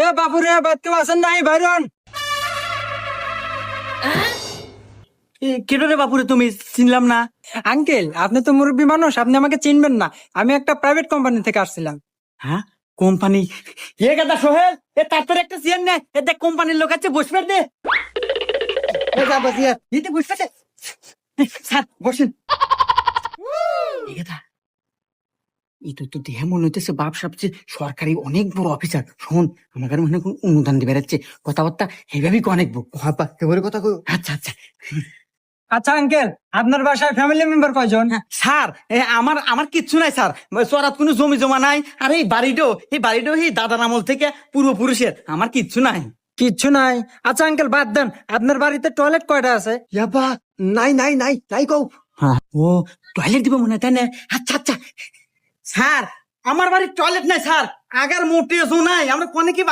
এ বাপুরে বাদ কেউ আছেন নাই বাইরন? কেন রে বাপুরে, তুমি চিনলাম না। আঙ্কেল, আপনি তো মুরব্বী মানুষ, আপনি আমাকে চিনবেন না। আমি একটা প্রাইভেট কোম্পানি থেকে আসছিলাম। হ্যাঁ, কোম্পানি? এ গাদা সোহেল, এ তারপরে একটা চেয়ার নে, এ দেখ কোম্পানির লোক আছে, বসবে দে। এ যা বসিয়া দিতে বসবে দে। স্যার বসেন। এ গাদা, এই তো দেহে মনে হইতেছে বাপ সবচেয়ে সরকারি অনেক বড় অফিসার। শোন, আমাকে মনে হয় কোন অনুদান দিয়ে বেড়াচ্ছে, কথাবার্তা এইভাবেই অনেক হাপা এবারে কথা কই। আচ্ছা আচ্ছা। আচ্ছা আঙ্কেল, আপনার বাসায় ফ্যামিলি মেম্বার কয়জন? স্যার, আমার আমার কিচ্ছু নাই স্যার। চরাত কোনো জমি জমা নাই। আর এই বাড়িটাও এই দাদার আমল থেকে পূর্বপুরুষের। আমার কিচ্ছু নাই। কিচ্ছু নাই? আচ্ছা আঙ্কেল, বাদ দেন, আপনার বাড়িতে টয়লেট কয়টা আছে? ইয়াবা, নাই নাই নাই নাই কও। ও, টয়লেট দিব মনে হয়, তাই না? আচ্ছা আচ্ছা। স্যার, আমার বাড়ির টয়লেট নাই স্যার। আগার মোটেও নাই, আমরা কোনে কি